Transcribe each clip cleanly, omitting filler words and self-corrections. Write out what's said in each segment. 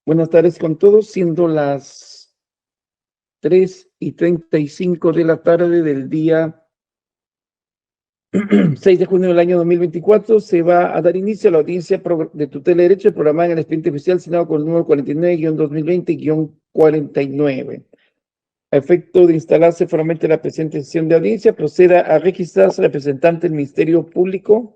Buenas tardes con todos, siendo las 3:35 de la tarde del día 6 de junio del año 2024, se va a dar inicio a la audiencia de tutela de derecho programada en el expediente oficial Senado con el número 49-2020-49. A efecto de instalarse formalmente la presente sesión de audiencia, proceda a registrarse representante del Ministerio Público.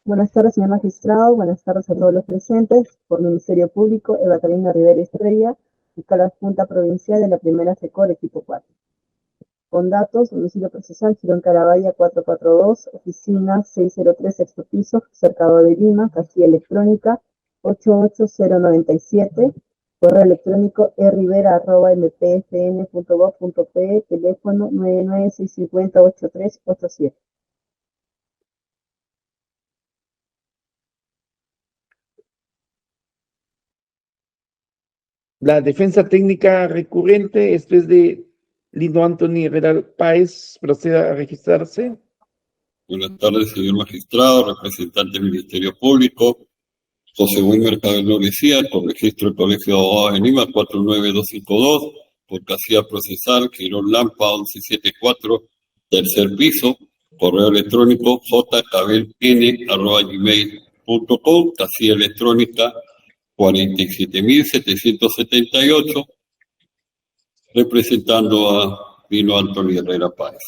Buenas tardes, señor magistrado. Buenas tardes a todos los presentes. Por Ministerio Público, Eva Carolina Rivera Estrella, fiscal adjunta provincial de la primera SECOR, equipo 4. Con datos: domicilio procesal, Girón Carabaya 442, oficina 603, sexto piso, Cercado de Lima, casilla electrónica 88097, correo electrónico errivera@mpfn.gov.pe, teléfono 99650-8387. La defensa técnica recurrente, esto es de Lino Anthony Herrera Páez, proceda a registrarse. Buenas tardes, señor magistrado, representante del Ministerio Público, José Wilmer Cabello Lecía, con registro del Colegio de Abogados de Lima, 49252, por casilla procesal, Girón Lampa 1174, tercer piso, correo electrónico jcabeln@gmail.com, casilla electrónica 47.778, representando a Lino Anthony Herrera Páez.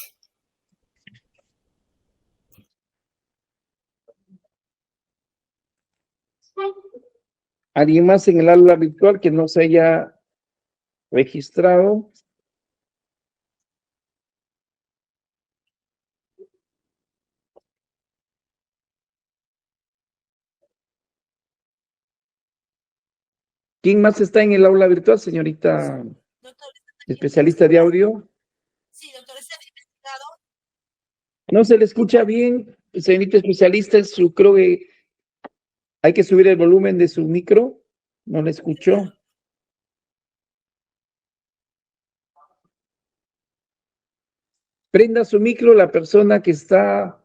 ¿Alguien más en el aula virtual que no se haya registrado? ¿Quién más está en el aula virtual, señorita especialista de audio? Sí, doctor, está investigado. No se le escucha bien, señorita especialista, creo que hay que subir el volumen de su micro. No le escucho. Prenda su micro la persona que está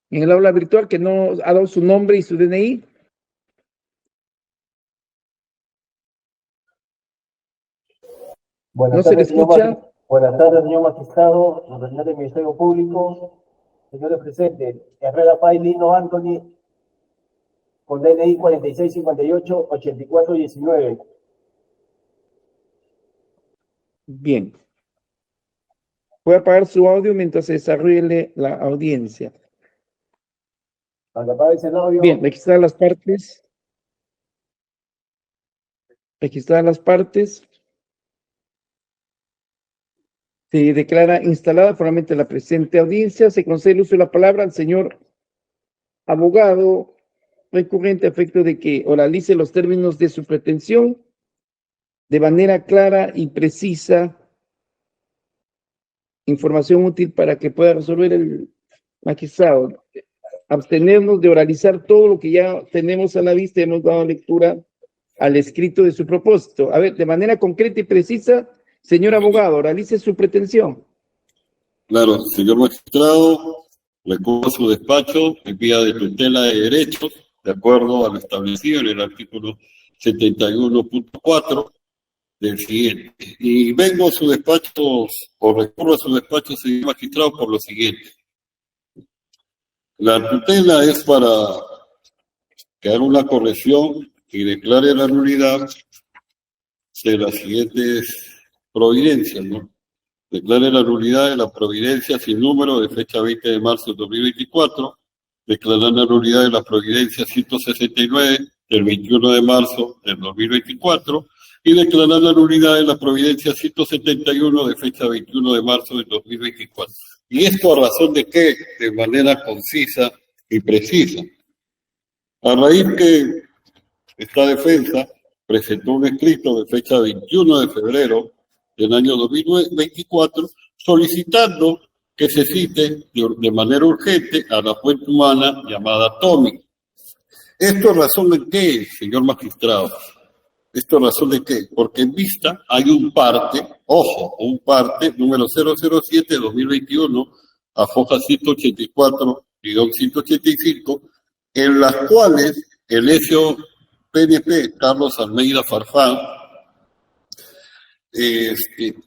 en el aula virtual, que no ha dado su nombre y su DNI. Buenas No tardes, se le escucha. Buenas tardes, señor magistrado, representante del Ministerio Público, señores presentes, Herrera Páez Lino Anthony, con DNI 4658-8419. Bien. Voy a apagar su audio mientras se desarrolle la audiencia. Cuando apagues el audio. Bien, registrar las partes. Registrar las partes. Se declara instalada formalmente la presente audiencia. Se concede el uso de la palabra al señor abogado recurrente a efecto de que oralice los términos de su pretensión de manera clara y precisa, información útil para que pueda resolver el magistrado. Abstenernos de oralizar todo lo que ya tenemos a la vista, hemos dado lectura al escrito de su propósito. A ver, de manera concreta y precisa, señor abogado, oralice su pretensión. Claro, señor magistrado, recurro a su despacho en vía de tutela de derechos, de acuerdo a lo establecido en el artículo 71.4 del siguiente. Y vengo a su despacho, o recurro a su despacho, señor magistrado, por lo siguiente. La tutela es para que haga una corrección y declare la nulidad de las siguientes providencias, ¿no? Declare la nulidad de la providencia sin número de fecha 20 de marzo de 2024, declarar la nulidad de la providencia 169 del 21 de marzo del 2024 y declarar la nulidad de la providencia 171 de fecha 21 de marzo del 2024. ¿Y esto a razón de qué? De manera concisa y precisa. A raíz que esta defensa presentó un escrito de fecha 21 de febrero del año 2024 solicitando que se cite de manera urgente a la fuente humana llamada Tommy. ¿Esto a razón de qué, señor magistrado? ¿Esto a razón de qué? Porque en vista hay un parte, ojo, un parte número 007-2021 a foja 184-185, en las cuales el hecho PNP, Carlos Almeida Farfán,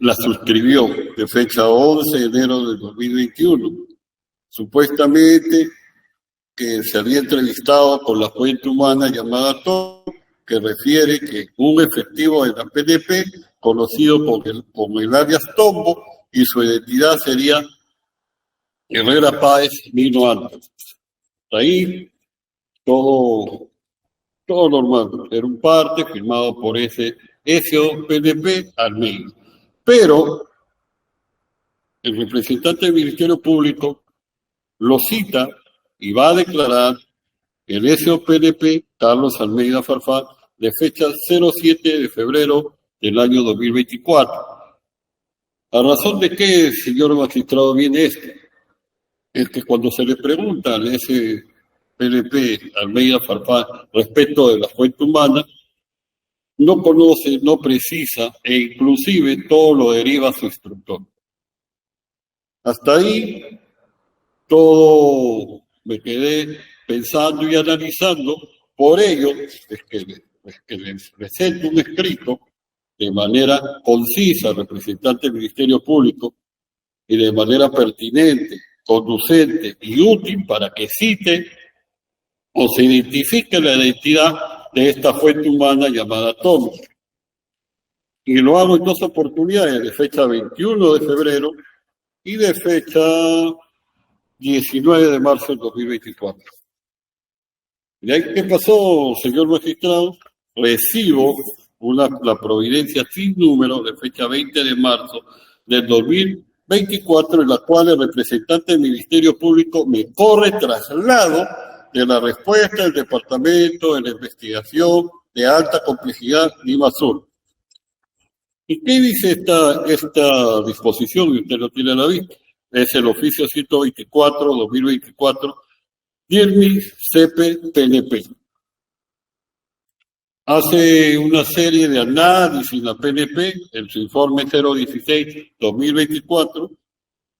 la suscribió de fecha 11 de enero de 2021. Supuestamente que se había entrevistado con la fuente humana llamada Tom, que refiere que un efectivo de la PNP, conocido como el alias Tombo, y su identidad sería Herrera Páez Nino Anton. Ahí todo normal. Era un parte firmado por ese SOPNP Almeida. Pero el representante del Ministerio Público lo cita y va a declarar el SOPNP Carlos Almeida Farfán de fecha 07 de febrero del año 2024. ¿A razón de qué, señor magistrado, viene esto? Es que cuando se le pregunta al SOPNP Almeida Farfán respecto de la fuente humana, no conoce, no precisa e inclusive todo lo deriva a su instructor. Hasta ahí todo me quedé pensando y analizando. Por ello es que les presento un escrito de manera concisa al representante del Ministerio Público y de manera pertinente, conducente y útil para que cite o se identifique la identidad de esta fuente humana llamada Tom. Y lo hago en dos oportunidades, de fecha 21 de febrero y de fecha 19 de marzo del 2024. ¿Y ahí qué pasó, señor magistrado? Recibo la providencia sin número de fecha 20 de marzo del 2024, en la cual el representante del Ministerio Público me corre traslado de la respuesta del Departamento de la Investigación de Alta Complejidad Lima Sur. ¿Y qué dice esta disposición? Y usted lo tiene a la vista. Es el oficio 124-2024, DIRMI CP PNP. Hace una serie de análisis la PNP en su informe 016-2024,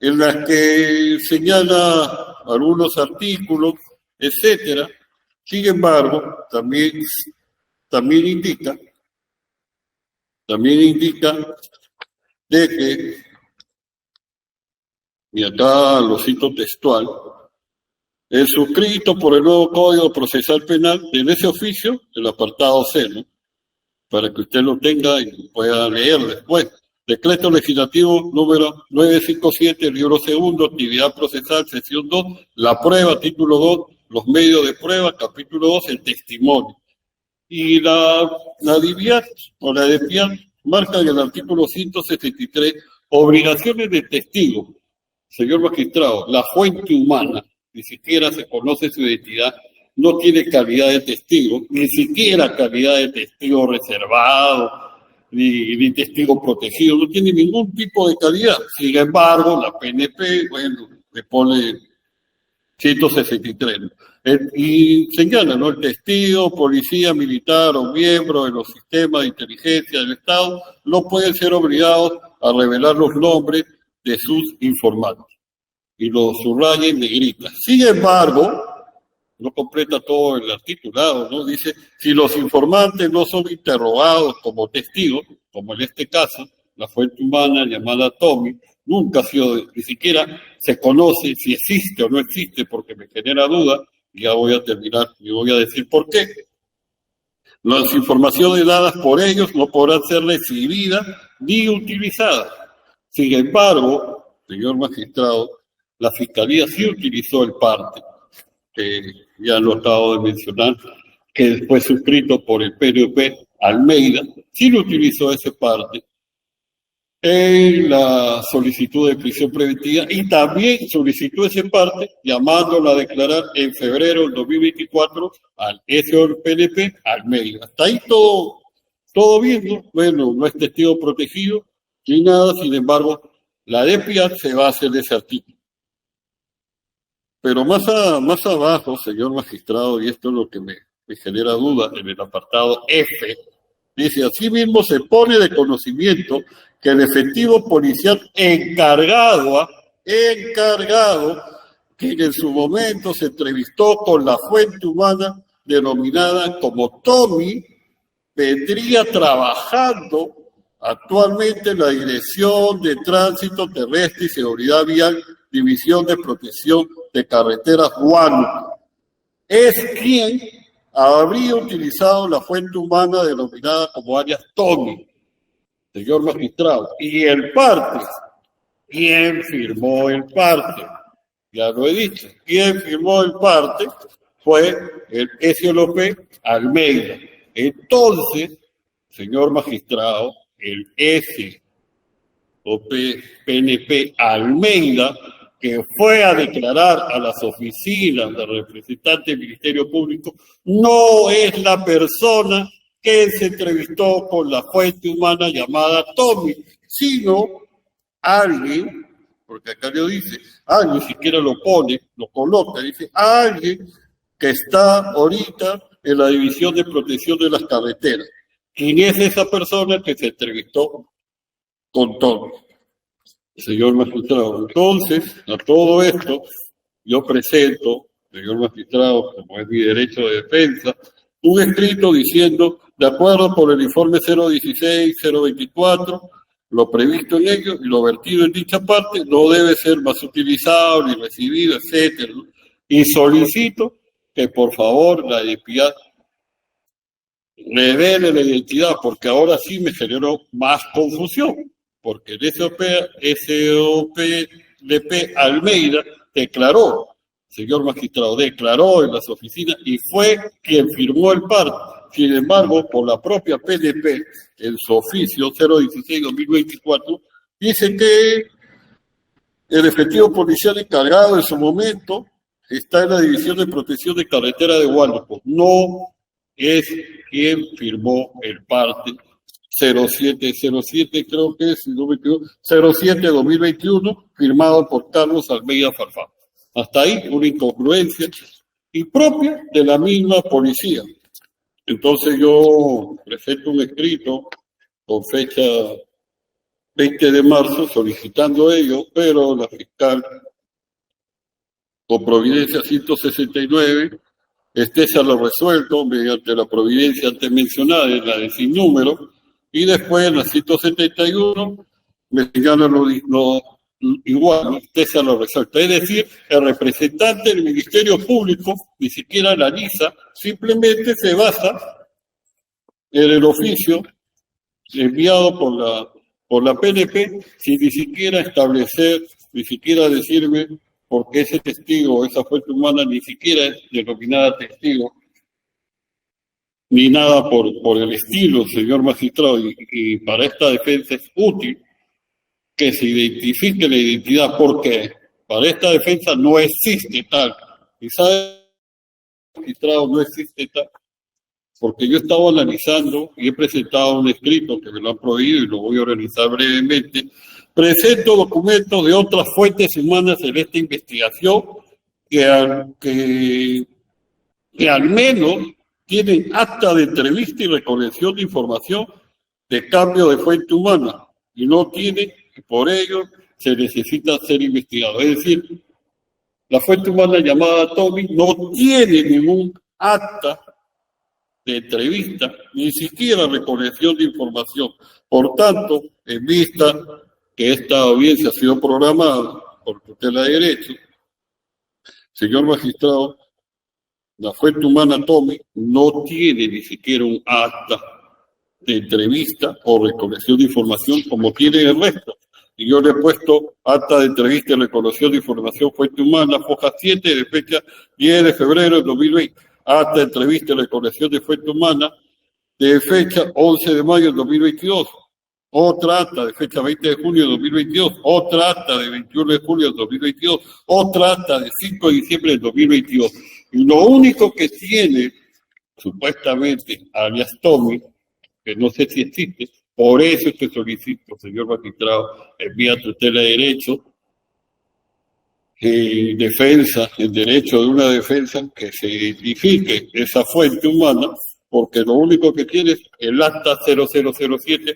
en las que señala algunos artículos, etcétera. Sin embargo, también indica de que, y acá lo cito textual, el suscrito por el nuevo Código Procesal Penal en ese oficio, el apartado C, ¿no? Para que usted lo tenga y pueda leer después. Decreto legislativo número 957, libro segundo, actividad procesal, sección 2, la prueba, título 2, los medios de prueba, capítulo 2, el testimonio. Y la DIVIAT o la DEPIAT marca en el artículo 163 obligaciones de testigo. Señor magistrado, la fuente humana, ni siquiera se conoce su identidad, no tiene calidad de testigo, ni siquiera calidad de testigo reservado, ni testigo protegido, no tiene ningún tipo de calidad. Sin embargo, la PNP, bueno, le pone 163. Y señala, ¿no? El testigo, policía, militar o miembro de los sistemas de inteligencia del Estado no pueden ser obligados a revelar los nombres de sus informantes. Y lo subraya en negrita. Sin embargo, no completa todo el articulado, ¿no? Dice, si los informantes no son interrogados como testigos, como en este caso, la fuente humana llamada Tommy, nunca ha sido, ni siquiera se conoce si existe o no existe, porque me genera duda, y ya voy a terminar y voy a decir por qué. Las informaciones dadas por ellos no podrán ser recibidas ni utilizadas. Sin embargo, señor magistrado, la Fiscalía sí utilizó el parte, que ya lo acabo de mencionar, que fue suscrito por el PNP Almeida, sí lo utilizó ese parte en la solicitud de prisión preventiva y también solicitó ese parte llamándola a declarar en febrero del 2024 al SOPNP Almeida. Hasta ahí todo bien, ¿no? Bueno, no es testigo protegido ni nada, sin embargo, la DEPIAT se basa en ese artículo. Pero más abajo, señor magistrado, y esto es lo que me genera duda en el apartado F, dice, asimismo se pone de conocimiento que el efectivo policial encargado, que en su momento se entrevistó con la fuente humana, denominada como Tommy, vendría trabajando actualmente en la Dirección de Tránsito Terrestre y Seguridad Vial, División de Protección de Carreteras Huánuco. Es quien habría utilizado la fuente humana denominada como alias Tommy, señor magistrado. Y el parte, ¿quién firmó el parte? Ya lo he dicho, quien firmó el parte fue el SLP Almeida. Entonces, señor magistrado, el SLP PNP Almeida, que fue a declarar a las oficinas del representante del Ministerio Público, no es la persona que se entrevistó con la fuente humana llamada Tommy, sino alguien, porque acá lo dice, alguien siquiera lo pone, lo coloca, dice alguien que está ahorita en la División de Protección de las Carreteras. ¿Quién es esa persona que se entrevistó con Tommy? Señor magistrado, entonces, a todo esto, yo presento, señor magistrado, como es mi derecho de defensa, un escrito diciendo, de acuerdo con el informe 016-024, lo previsto en ello y lo vertido en dicha parte no debe ser más utilizado ni recibido, etcétera. Y solicito que por favor la identidad revele la identidad, porque ahora sí me generó más confusión, porque el SOPLP Almeida declaró, señor magistrado, declaró en las oficinas y fue quien firmó el parte. Sin embargo, por la propia PNP, en su oficio 016-2024, dice que el efectivo policial encargado en su momento está en la División de Protección de Carretera de Huánuco. No es quien firmó el parte 0707, creo que es, si no me equivoco, 07-2021, firmado por Carlos Almeida Farfán. Hasta ahí una incongruencia impropia de la misma policía. Entonces yo presento un escrito con fecha 20 de marzo solicitando ello, pero la fiscal, con providencia 169, se lo resuelto mediante la providencia antes mencionada, la de sin número, y después en la 171 me señala lo igual, se lo resuelto. Es decir, el representante del Ministerio Público ni siquiera analiza, simplemente se basa en el oficio enviado por la PNP, sin ni siquiera establecer, ni siquiera decirme, porque ese testigo, esa fuente humana, ni siquiera es denominada testigo, ni nada por el estilo, señor magistrado, y para esta defensa es útil que se identifique la identidad, porque para esta defensa no existe tal. Y sabe, magistrado, no existe tal, porque yo estaba analizando y he presentado un escrito que me lo han prohibido y lo voy a organizar brevemente. Presento documentos de otras fuentes humanas en esta investigación que al menos tienen acta de entrevista y recolección de información de cambio de fuente humana, y no tiene, y por ello se necesita ser investigado. Es decir, la fuente humana llamada Tommy no tiene ningún acta de entrevista, ni siquiera recolección de información. Por tanto, en vista que esta audiencia ha sido programada por tutela de derecho, señor magistrado, la fuente humana Tommy no tiene ni siquiera un acta de entrevista o recolección de información como tiene el resto. Y yo le he puesto acta de entrevista y recolección de información fuente humana, foja 7 de fecha 10 de febrero de 2020. Acta de entrevista y recolección de fuente humana de fecha 11 de mayo de 2022. Otra acta de fecha 20 de junio de 2022. Otra acta de 21 de julio de 2022. Otra acta de 5 de diciembre de 2022. Y lo único que tiene, supuestamente, alias Tommy, que no sé si existe, por eso es que solicito, señor magistrado, en vía tutela de derecho, defensa, el derecho de una defensa, que se identifique esa fuente humana, porque lo único que tiene es el acta 0007,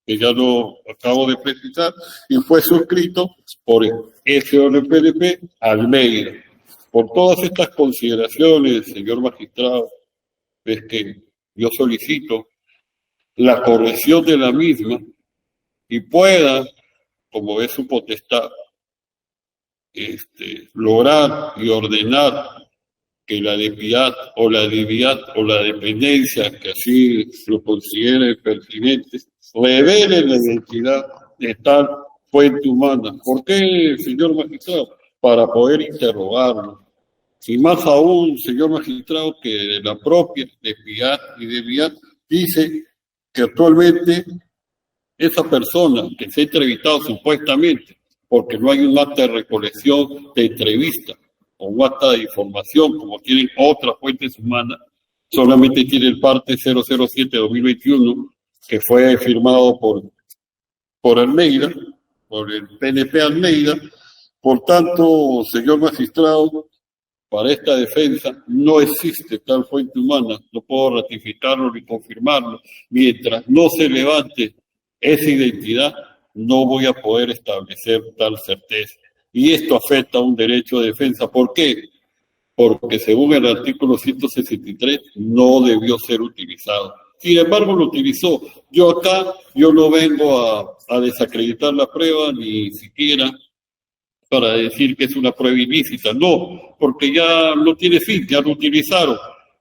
que ya lo acabo de precisar, y fue suscrito por el SOPLP Almeida. Por todas estas consideraciones, señor magistrado, es que yo solicito la corrección de la misma y pueda, como es su potestad, lograr y ordenar que la depiad o la diviad o la dependencia, que así lo considere pertinente, revele la identidad de tal fuente humana. ¿Por qué, señor magistrado? Para poder interrogarlo. Y más aún, señor magistrado, que la propia depiad y deviad dice que actualmente esa persona que se ha entrevistado supuestamente, porque no hay un acta de recolección de entrevista o un acta de información como tienen otras fuentes humanas, solamente tiene el parte 007-2021 que fue firmado por Almeida, por el PNP Almeida. Por tanto, señor magistrado, para esta defensa no existe tal fuente humana, no puedo ratificarlo ni confirmarlo. Mientras no se levante esa identidad, no voy a poder establecer tal certeza. Y esto afecta a un derecho de defensa. ¿Por qué? Porque según el artículo 163 no debió ser utilizado. Sin embargo, lo utilizó. Yo no vengo a desacreditar la prueba, ni siquiera para decir que es una prueba ilícita, no, porque ya no tiene fin, ya lo utilizaron.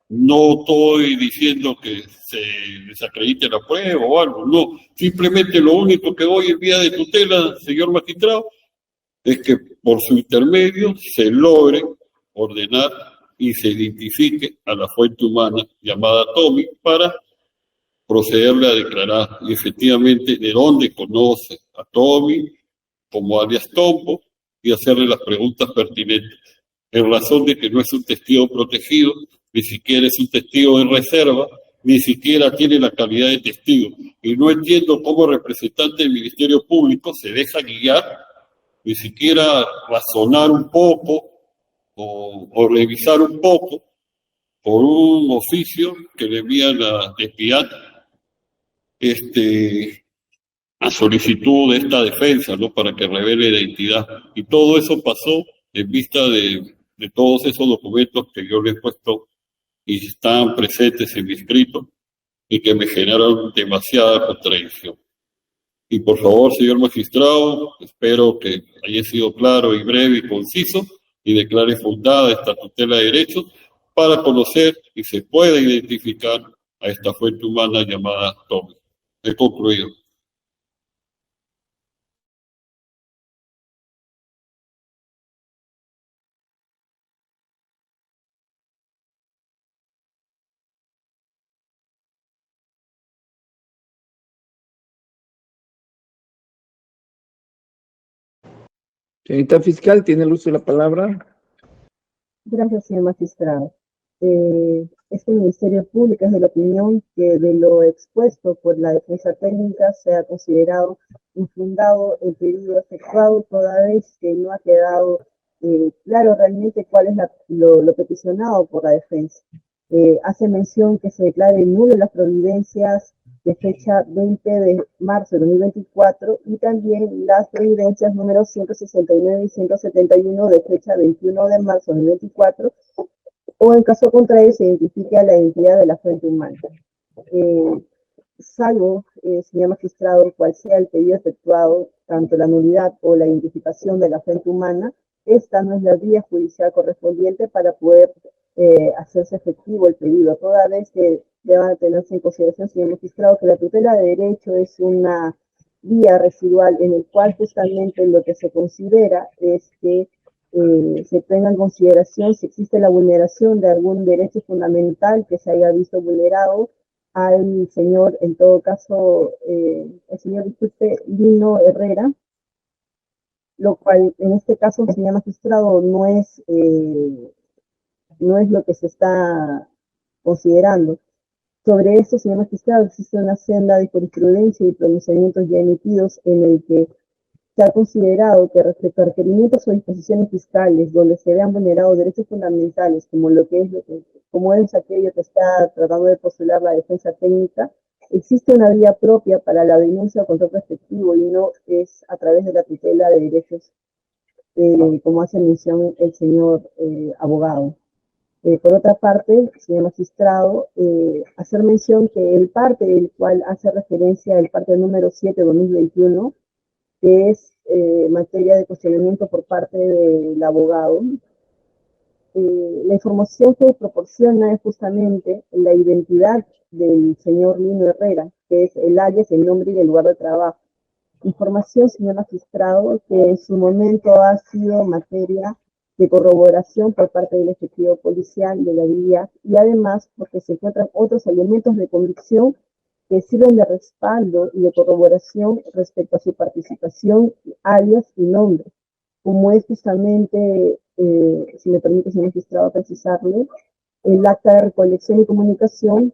No estoy diciendo que se desacredite la prueba o algo, no, simplemente lo único que voy en vía de tutela, señor magistrado, es que por su intermedio se logre ordenar y se identifique a la fuente humana llamada Tommy para procederle a declarar y efectivamente de dónde conoce a Tommy como alias Tombo, y hacerle las preguntas pertinentes, en razón de que no es un testigo protegido, ni siquiera es un testigo en reserva, ni siquiera tiene la calidad de testigo. Y no entiendo cómo representante del Ministerio Público se deja guiar, ni siquiera razonar un poco o revisar un poco por un oficio que le envía la DEPIAT a solicitud de esta defensa, ¿no? Para que revele la identidad. Y todo eso pasó en vista de todos esos documentos que yo le he puesto y están presentes en mi escrito y que me generaron demasiada contradicción. Y por favor, señor magistrado, espero que haya sido claro y breve y conciso y declare fundada esta tutela de derechos para conocer y se pueda identificar a esta fuente humana llamada Tommy. He concluido. Señorita fiscal, tiene el uso de la palabra. Gracias, señor magistrado. Este Ministerio Público es de la opinión que de lo expuesto por la defensa técnica se ha considerado infundado el pedido efectuado, toda vez que no ha quedado claro realmente cuál es lo peticionado por la defensa. Hace mención que se declare nulas las providencias de fecha 20 de marzo de 2024 y también las providencias números 169 y 171 de fecha 21 de marzo de 2024, o en caso contrario se identifique a la identidad de la fuente humana. Salvo, señor magistrado, cual sea el pedido efectuado, tanto la nulidad o la identificación de la fuente humana, esta no es la vía judicial correspondiente para poder hacerse efectivo el pedido, toda vez que deba tenerse en consideración, señor magistrado, que la tutela de derecho es una vía residual en el cual justamente lo que se considera es que se tenga en consideración si existe la vulneración de algún derecho fundamental que se haya visto vulnerado al señor, en todo caso, el señor, disculpe, Lino Herrera, lo cual en este caso, señor magistrado, no es lo que se está considerando. Sobre esto, señor magistrado, existe una senda de jurisprudencia y pronunciamientos ya emitidos en el que se ha considerado que respecto a requerimientos o disposiciones fiscales donde se vean vulnerados derechos fundamentales, como es aquello que está tratando de postular la defensa técnica, existe una vía propia para la denuncia o control respectivo y no es a través de la tutela de derechos como hace mención el señor abogado. Por otra parte, señor magistrado, hacer mención que el parte del cual hace referencia el parte número 7/2021, que es materia de cuestionamiento por parte del abogado, la información que proporciona es justamente la identidad del señor Lino Herrera, que es el alias, el nombre y el lugar de trabajo. Información, señor magistrado, que en su momento ha sido materia de corroboración por parte del efectivo policial de la DIA y además porque se encuentran otros elementos de convicción que sirven de respaldo y de corroboración respecto a su participación, alias y nombre, como es justamente, si me permite, señor magistrado, precisarle, el acta de recolección y comunicación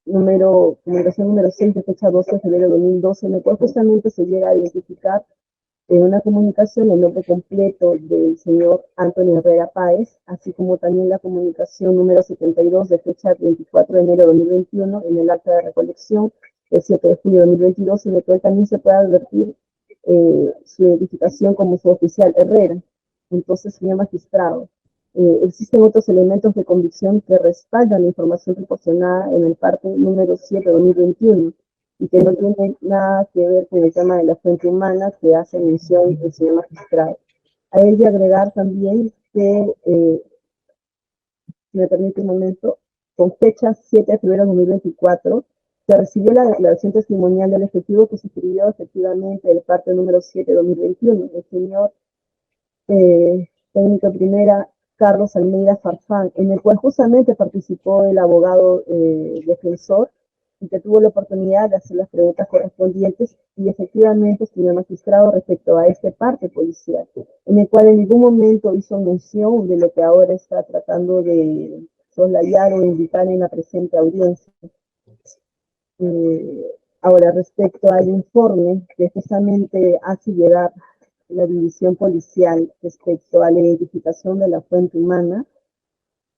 comunicación número 6 de fecha 12 de febrero de 2012, en el cual justamente se llega a identificar en una comunicación el nombre completo del señor Antonio Herrera Páez, así como también la comunicación número 72 de fecha 24 de enero de 2021 en el acta de recolección del 7 de julio de 2022, en el cual también se puede advertir su identificación como su oficial Herrera. Entonces, señor magistrado, existen otros elementos de convicción que respaldan la información proporcionada en el parte número 7 de 2021 y que no tiene nada que ver con el tema de la fuente humana que hace mención el señor magistrado. A él de agregar también que, si me permite un momento, con fecha 7 de febrero de 2024, se recibió la declaración testimonial del efectivo que suscribió efectivamente el parte número 7 de 2021, el señor técnico primera Carlos Almeida Farfán, en el cual justamente participó el abogado defensor y que tuvo la oportunidad de hacer las preguntas correspondientes y efectivamente señor magistrado respecto a este parte policial, en el cual en ningún momento hizo mención de lo que ahora está tratando de soslayar o indicar en la presente audiencia. Ahora, respecto al informe que justamente hace llegar la división policial respecto a la identificación de la fuente humana,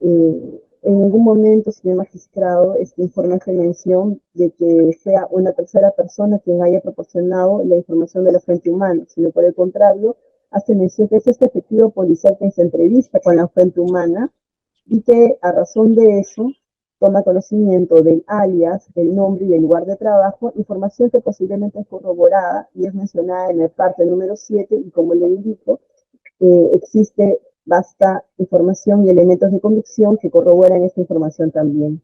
en ningún momento, señor magistrado, este informe hace mención de que sea una tercera persona quien haya proporcionado la información de la fuente humana, sino por el contrario, hace mención que es este efectivo policial quien se entrevista con la fuente humana y que a razón de eso toma conocimiento del alias, el nombre y el lugar de trabajo, información que posiblemente es corroborada y es mencionada en el parte número 7 y como le indico, existe vasta información y elementos de convicción que corroboran esta información también.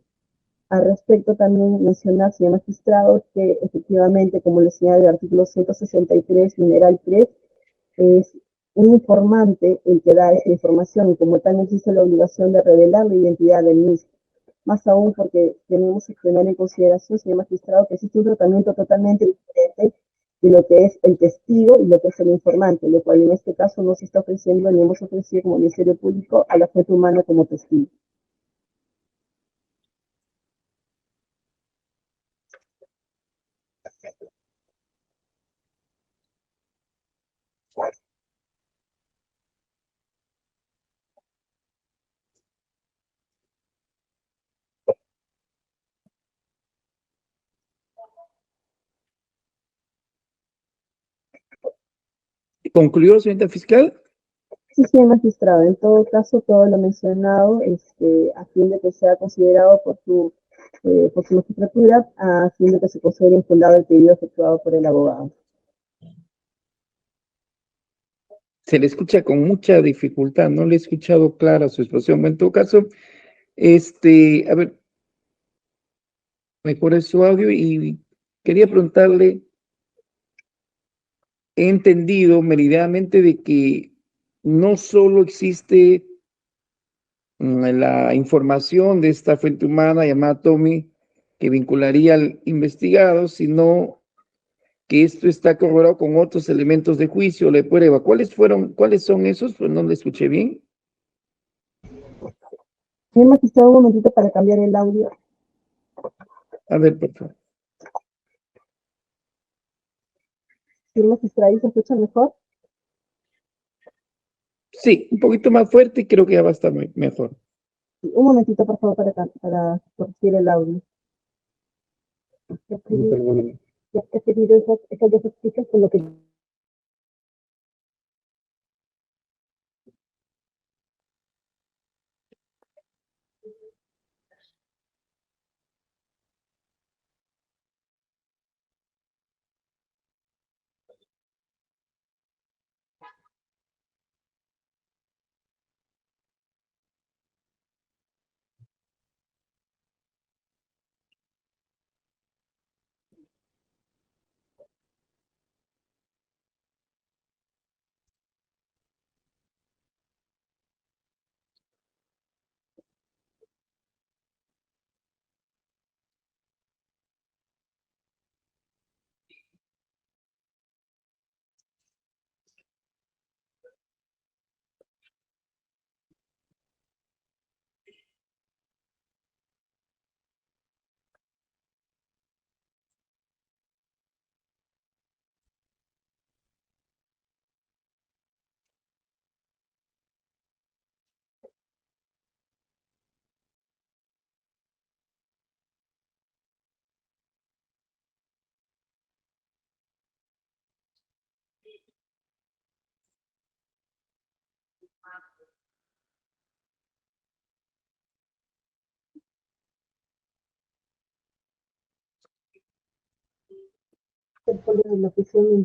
Al respecto también mencionar, señor magistrado, que efectivamente, como le señala el artículo 163, numeral 3, es un informante el que da esta información y como tal no existe la obligación de revelar la identidad del mismo. Más aún porque tenemos que tener en consideración, señor magistrado, que existe un tratamiento totalmente diferente de lo que es el testigo y lo que es el informante, lo cual en este caso no se está ofreciendo ni hemos ofrecido como Ministerio Público a la fuente humana como testigo. ¿Concluyó, señorita fiscal? Sí, señor magistrado, en todo caso, todo lo mencionado, a fin de que sea considerado por su magistratura, a fin de que se considere infundado el pedido efectuado por el abogado. Se le escucha con mucha dificultad, no le he escuchado clara su expresión. En todo caso, a ver, mejoré su audio y quería preguntarle, he entendido meridianamente de que no solo existe la información de esta fuente humana llamada Tommy que vincularía al investigado, sino que esto está corroborado con otros elementos de juicio o de prueba. ¿Cuáles son esos? Pues no le escuché bien. Señor magistrado, un momentito para cambiar el audio. A ver, por favor. Señor magistrado, ¿se escucha mejor? Sí, un poquito más fuerte y creo que ya va a estar mejor. Sí, un momentito, por favor, para corregir el audio. Ya he pedido esas dos escuchas con lo que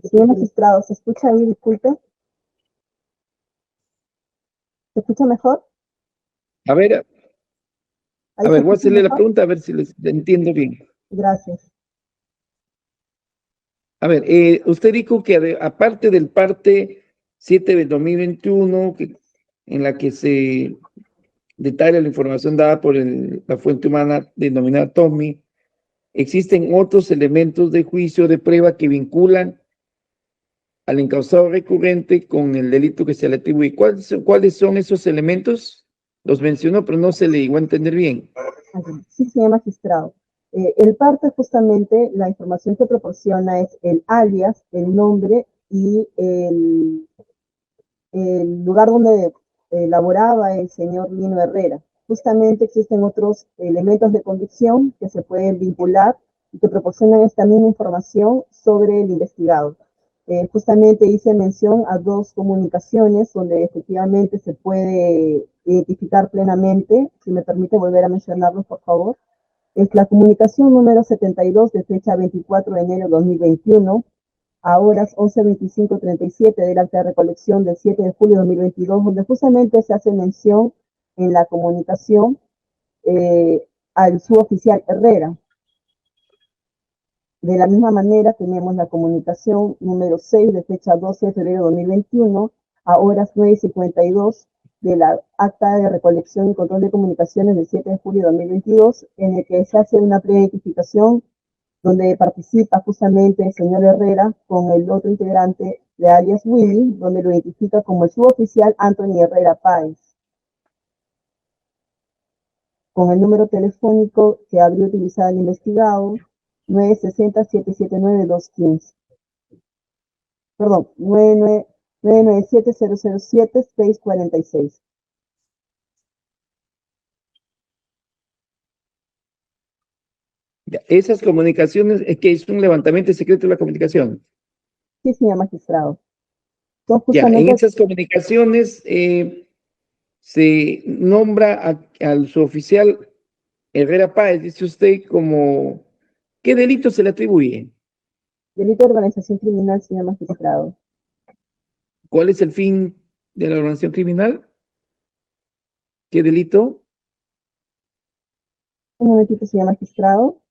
Señor magistrado, ¿se escucha ahí? Disculpe. ¿Se escucha mejor? A ver, ¿Ahí se voy a escucha hacerle la mejor? pregunta a ver si les entiendo bien. Gracias. A ver, usted dijo que aparte del parte 7 del 2021, en la que se detalla la información dada por la fuente humana denominada Tommy, existen otros elementos de juicio de prueba que vinculan al encausado recurrente con el delito que se le atribuye. ¿Cuáles son esos elementos? Los mencionó, pero no se le llegó a entender bien. Sí, señor magistrado. El parte justamente, la información que proporciona es el alias, el nombre y el lugar donde laboraba el señor Lino Herrera. Justamente existen otros elementos de convicción que se pueden vincular y que proporcionan esta misma información sobre el investigado. Justamente hice mención a dos comunicaciones donde efectivamente se puede identificar plenamente. Si me permite volver a mencionarlos, por favor. Es la comunicación número 72 de fecha 24 de enero de 2021, a horas 11:25:37 del acta de recolección del 7 de julio de 2022, donde justamente se hace mención en la comunicación al suboficial Herrera. De la misma manera, tenemos la comunicación número 6 de fecha 12 de febrero de 2021, a horas 9:52 de la acta de recolección y control de comunicaciones del 7 de julio de 2022, en el que se hace una preidentificación donde participa justamente el señor Herrera con el otro integrante de alias Willy, donde lo identifica como el suboficial Anthony Herrera Páez, con el número telefónico que habría utilizado el investigado, 960-779-215. Perdón, 997-007-646. Esas comunicaciones, es que es un levantamiento secreto de la comunicación. Sí, señor magistrado. Son Ya, en justamente esas comunicaciones se nombra al suboficial Herrera Páez, dice usted, como, ¿qué delito se le atribuye? delito de organización criminal, señor magistrado. ¿Cuál es el fin de la organización criminal? ¿Qué delito? Un momentito, señor magistrado.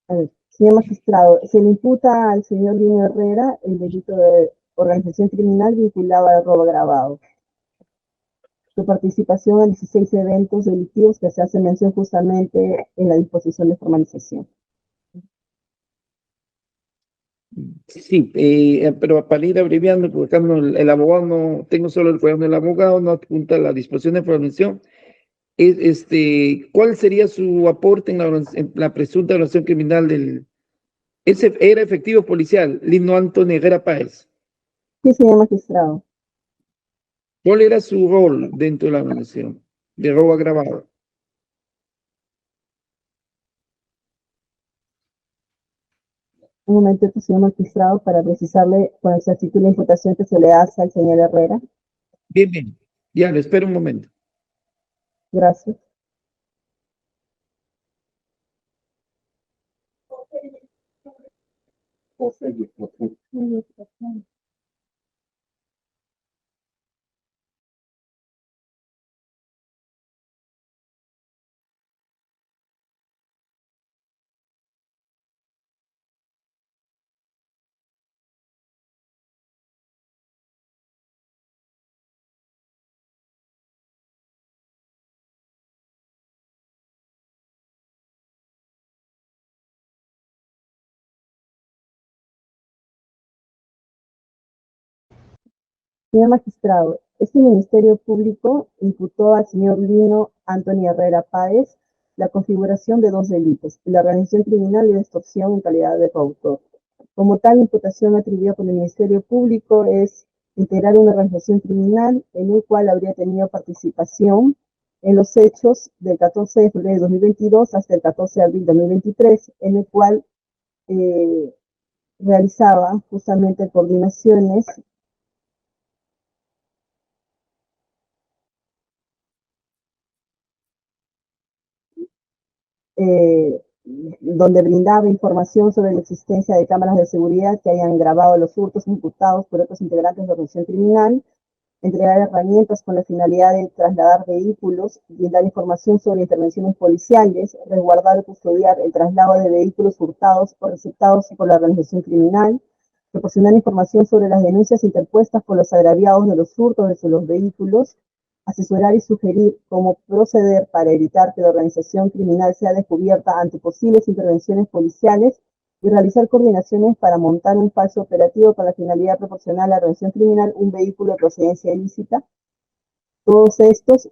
A ver, señor magistrado, se le imputa al señor Lino Herrera el delito de organización criminal vinculado al robo agravado. Su participación en 16 eventos delictivos que se hace mención justamente en la disposición de formalización. Sí, pero para ir abreviando, porque acá el abogado no, tengo solo el cuaderno del abogado, no adjunta la disposición de formación. ¿Cuál sería su aporte en la presunta organización criminal ese era efectivo policial, Lino Anthony Herrera Páez? Sí, señor magistrado. ¿Cuál era su rol dentro de la organización de robo agravado? Un momento, señor magistrado, para precisarle con exactitud la imputación que se le hace al señor Herrera. Bien, bien. Ya, le espero un momento. Gracias. Señor magistrado, este Ministerio Público imputó al señor Lino Anthony Herrera Páez la configuración de dos delitos, la organización criminal y la extorsión en calidad de coautor. Como tal, la imputación atribuida por el Ministerio Público es integrar una organización criminal en el cual habría tenido participación en los hechos del 14 de febrero de 2022 hasta el 14 de abril de 2023, en el cual realizaba justamente coordinaciones donde brindaba información sobre la existencia de cámaras de seguridad que hayan grabado los hurtos imputados por otros integrantes de la organización criminal, entregar herramientas con la finalidad de trasladar vehículos, brindar información sobre intervenciones policiales, resguardar o custodiar el traslado de vehículos hurtados o receptados por la organización criminal, proporcionar información sobre las denuncias interpuestas por los agraviados de los hurtos de los vehículos, asesorar y sugerir cómo proceder para evitar que la organización criminal sea descubierta ante posibles intervenciones policiales y realizar coordinaciones para montar un falso operativo con la finalidad de proporcionar a la organización criminal un vehículo de procedencia ilícita. Todos estos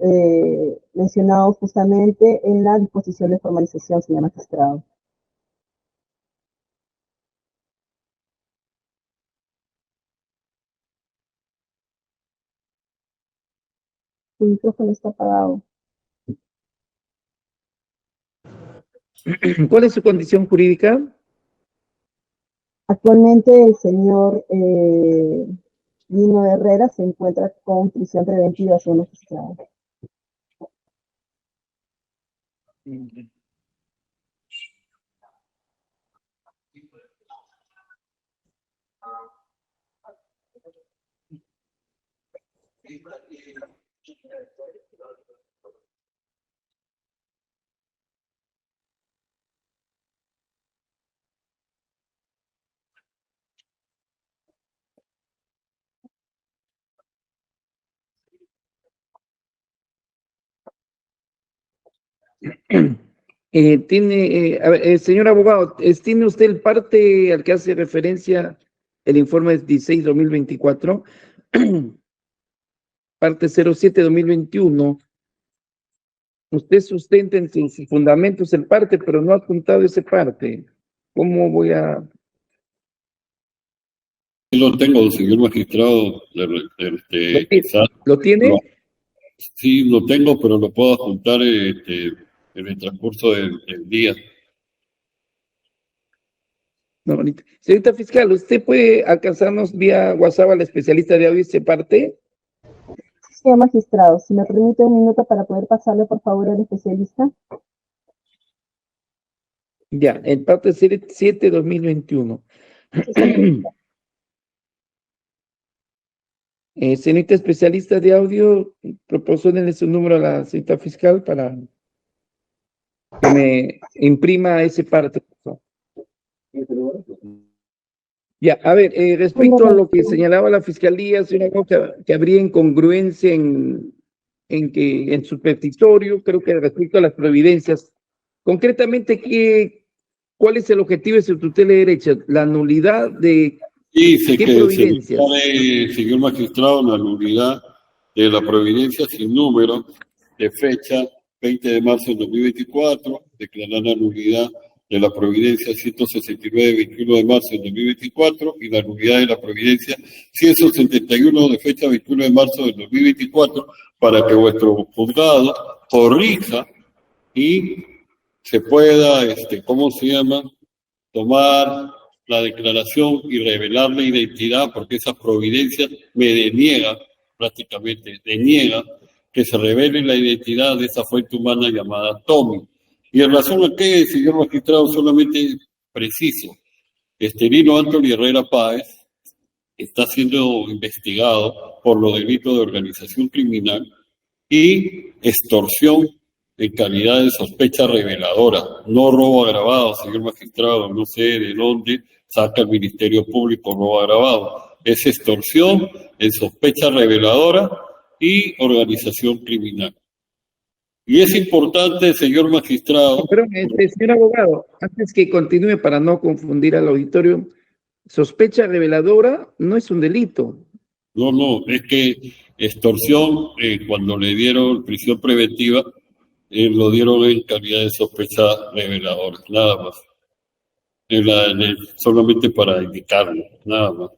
mencionados justamente en la disposición de formalización, señor magistrado. Su micrófono está apagado. ¿Cuál es su condición jurídica? Actualmente el señor Lino Herrera se encuentra con prisión preventiva, señor magistrado. Señor abogado, ¿tiene usted el parte al que hace referencia el informe 16-2024? Parte 07-2021. Usted sustenta en sus fundamentos el parte, pero no ha apuntado ese parte. ¿Cómo voy a...? Sí lo tengo, señor magistrado. Quizás ¿Lo tiene? sí lo tengo, pero lo puedo adjuntar en el transcurso del día. No, bonito. Señorita fiscal, ¿usted puede alcanzarnos vía WhatsApp al especialista de audio ese parte? Señor magistrado, si me permite un minuto para poder pasarle por favor al especialista. Ya, el parte 7-2021. Señorita especialista de audio, proporciónenle su número a la señorita fiscal para que me imprima ese parte. Ya, a ver, respecto a lo que señalaba la fiscalía, señora, que habría incongruencia en su petitorio, creo que respecto a las providencias, concretamente, ¿cuál es el objetivo de su tutela de derechos? La nulidad de Dice ¿qué que providencias? señor magistrado, la nulidad de la providencia sin número de fecha 20 de marzo de 2024, declarar la nulidad de la providencia 169 de 21 de marzo de 2024 y la nulidad de la providencia 171 de fecha 21 de marzo de 2024 para que vuestro juzgado corrija y se pueda, ¿cómo se llama?, tomar la declaración y revelar la identidad, porque esa providencia me deniega, prácticamente deniega, que se revele la identidad de esa fuente humana llamada Tommy. Y en razón a que, señor magistrado, solamente preciso, Lino Anthony Herrera Páez está siendo investigado por los delitos de organización criminal y extorsión en calidad de sospecha reveladora, no robo agravado, señor magistrado, no sé de dónde saca el Ministerio Público robo agravado, es extorsión en sospecha reveladora y organización criminal. Y es importante, señor magistrado... Pero, señor abogado, antes que continúe para no confundir al auditorio, sospecha reveladora no es un delito. No, es que extorsión, cuando le dieron prisión preventiva, lo dieron en calidad de sospecha reveladora, nada más. Solamente para indicarlo, nada más.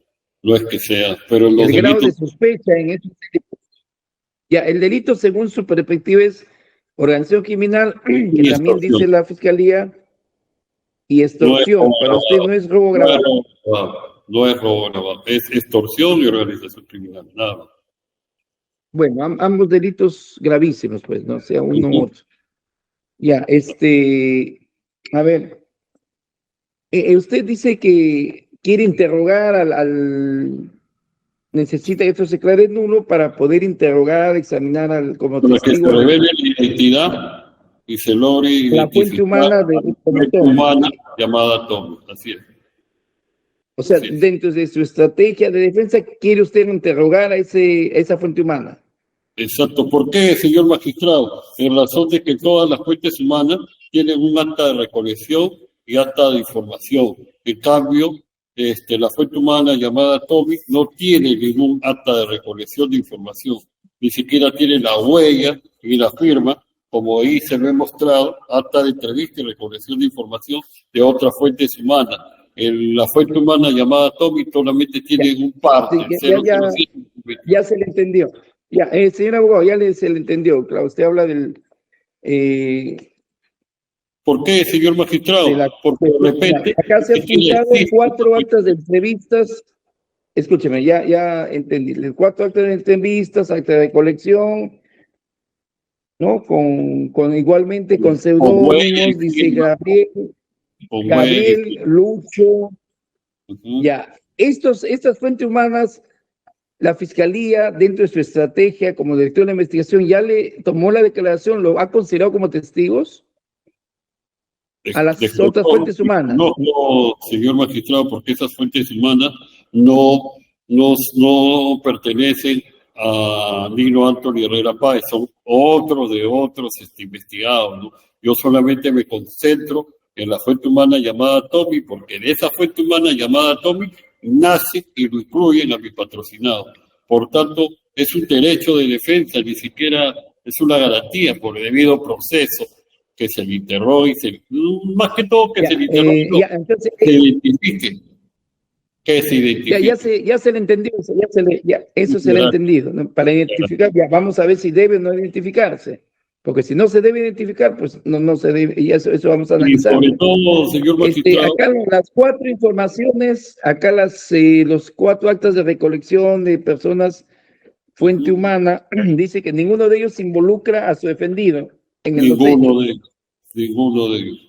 No es que sea, pero los el grado delitos... de sospecha en esos delitos. Ya, el delito, según su perspectiva, es organización criminal, que también dice la fiscalía, y extorsión. Para usted no es robo grabado. No es robo grabado, es extorsión y organización criminal, nada más. Bueno, ambos delitos gravísimos, pues, no sea uno u otro. Ya, a ver, usted dice que quiere interrogar necesita que esto se declare nulo para poder interrogar, examinar como Para que se testigo revele la identidad y se logre la fuente humana llamada Tommy, así es. O sea, dentro de su estrategia de defensa, quiere usted interrogar a esa fuente humana. Exacto. ¿Por qué, señor magistrado? En razón de que todas las fuentes humanas tienen un acta de recolección y acta de información. En cambio, la fuente humana llamada Tommy no tiene ningún acta de recolección de información. Ni siquiera tiene la huella y la firma, como ahí se lo he mostrado, acta de entrevista y recolección de información de otras fuentes humanas. La fuente humana llamada Tommy solamente tiene un par. Ya se le entendió. Ya, señor abogado, se le entendió. Claro, usted habla del... ¿Por qué, señor magistrado? Porque de repente... Acá se han juntado 4 actas de entrevistas. Escúcheme, ya entendí. 4 actas de entrevistas, acta de colección, ¿no? Igualmente con seudónimos, dice Gabriel, Lucho. Ya, estas fuentes humanas, la Fiscalía, dentro de su estrategia como director de investigación, ¿ya le tomó la declaración, lo ha considerado como testigos a las otras fuentes humanas? No, señor magistrado, porque esas fuentes humanas no pertenecen a Nino Anthony Herrera Páez, son otros investigados, ¿no? Yo solamente me concentro en la fuente humana llamada Tommy, porque de esa fuente humana llamada Tommy nace y lo incluyen a mi patrocinado. Por tanto, es un derecho de defensa, ni siquiera es una garantía por el debido proceso que se le interrogue, más que todo que se le interrogue, se identifique. Que se identifique. Ya se le entendió, eso se le ha entendido, ¿no? Para identificar, ya vamos a ver si debe o no identificarse. Porque si no se debe identificar, pues no se debe, y eso vamos a analizar. Y sobre todo, señor magistrado. Acá las 4 informaciones, acá los 4 actas de recolección de personas, fuente humana, dice que ninguno de ellos involucra a su defendido. Ninguno de ellos.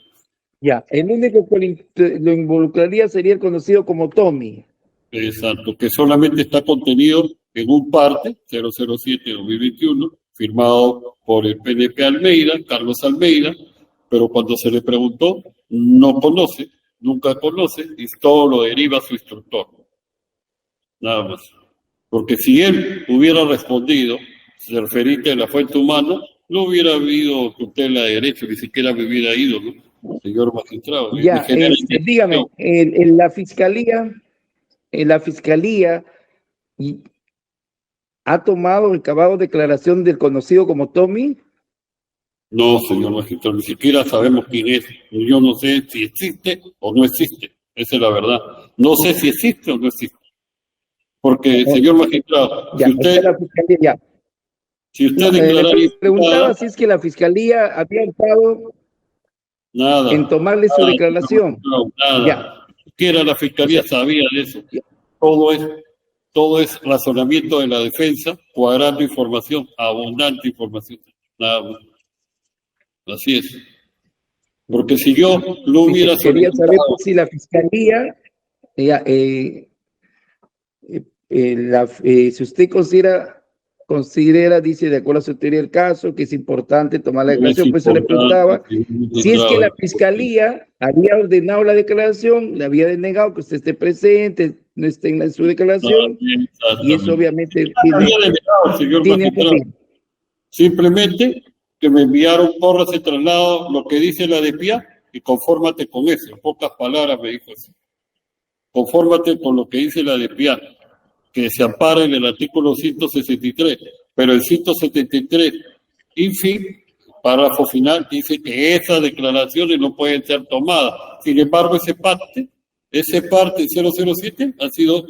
Ya, el único que lo involucraría sería el conocido como Tommy. Exacto, que solamente está contenido en un parte, 007-2021, firmado por el PNP Almeida, Carlos Almeida, pero cuando se le preguntó, no conoce, nunca conoce, y todo lo deriva a su instructor. Nada más. Porque si él hubiera respondido, referente a la fuente humana, no hubiera habido tutela de derecho, ni siquiera me hubiera ido, ¿no? Señor magistrado. Ya, dígame, en la fiscalía ¿ha tomado recabado declaración del conocido como Tommy? No, señor magistrado, ni siquiera sabemos quién es. Yo no sé si existe o no existe. Esa es la verdad. No sé si existe o no existe. Porque, señor magistrado, ya, si usted declara... Le preguntaba si es que la fiscalía había estado en tomarle su declaración. Nada. Ya. Siquiera la fiscalía sabía de eso. Ya. Todo es razonamiento de la defensa, cuadrando información, abundante información. Nada más. Así es. Porque si yo no hubiera... Quería saber si la fiscalía, si usted considera, dice, de acuerdo a su teoría del caso, que es importante tomar la declaración, pues se le preguntaba si es que la fiscalía había ordenado la declaración, le había denegado que usted esté presente, no esté en su declaración, y eso obviamente tiene simplemente que me enviaron porras de traslado, lo que dice la DPIA, y confórmate con eso. En pocas palabras me dijo eso. Confórmate con lo que dice la DPIA, que se ampara en el artículo 163, pero el 173, en fin, párrafo final, dice que esas declaraciones no pueden ser tomadas. Sin embargo, ese parte 007 ha sido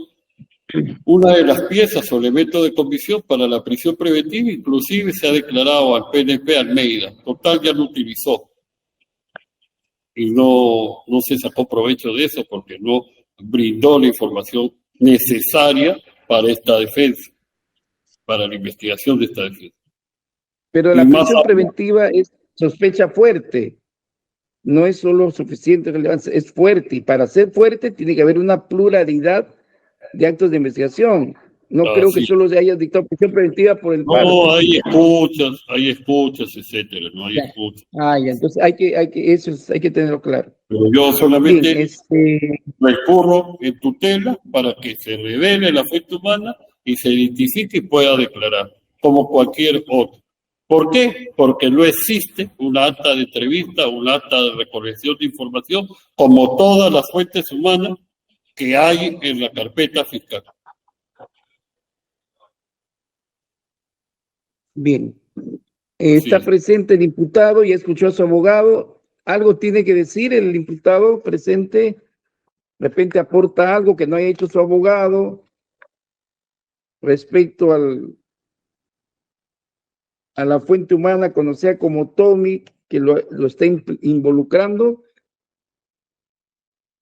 una de las piezas o elementos de comisión para la prisión preventiva, inclusive se ha declarado al PNP Almeida. Total, ya lo utilizó. y no se sacó provecho de eso porque no brindó la información necesaria para esta defensa, para la investigación de esta defensa. Pero la prisión preventiva es sospecha fuerte, no es solo suficiente relevancia, es fuerte, y para ser fuerte tiene que haber una pluralidad de actos de investigación. No creo que solo se haya dictado prisión preventiva por el parte. No, hay escuchas, etcétera, no hay escuchas. Entonces hay que tenerlo claro. Pero yo solamente recurro en tutela para que se revele la fuente humana y se identifique y pueda declarar, como cualquier otro. ¿Por qué? Porque no existe una acta de entrevista, una acta de recolección de información, como todas las fuentes humanas que hay en la carpeta fiscal. Bien. Está presente el imputado, ya escuchó a su abogado. ¿Algo tiene que decir el imputado presente? De repente aporta algo que no haya hecho su abogado respecto a la fuente humana, conocida como Tommy, que lo está involucrando.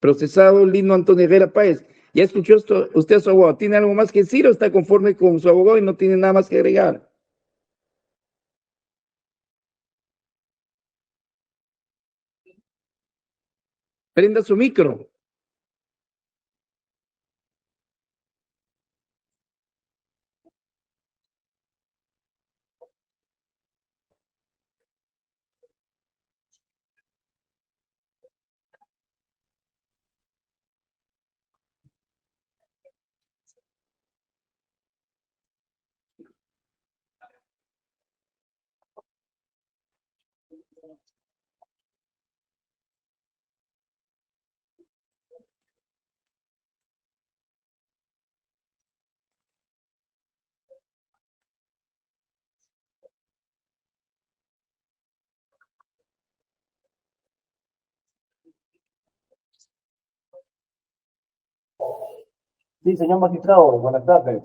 Procesado Lino Antonio Herrera Páez. Ya escuchó usted a su abogado. ¿Tiene algo más que decir o está conforme con su abogado y no tiene nada más que agregar? Prenda su micro. Sí, señor magistrado, buenas tardes.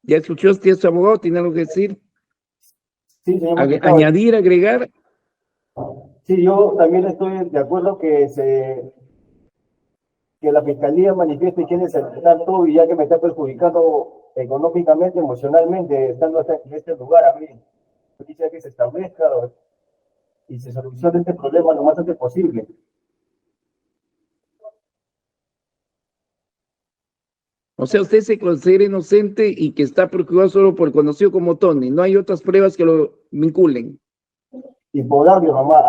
¿Ya escuchó usted a su abogado? ¿Tiene algo que decir? Sí, señor magistrado. ¿Añadir, agregar? Sí, yo también estoy de acuerdo que la fiscalía manifieste quién es el tanto y ya que me está perjudicando económicamente, emocionalmente, estando en este lugar, a mí quisiera que se establezca y se solucione este problema lo más antes posible. O sea, usted se considera inocente y que está procurado solo por el conocido como Tony. No hay otras pruebas que lo vinculen. Y por audio, mamá,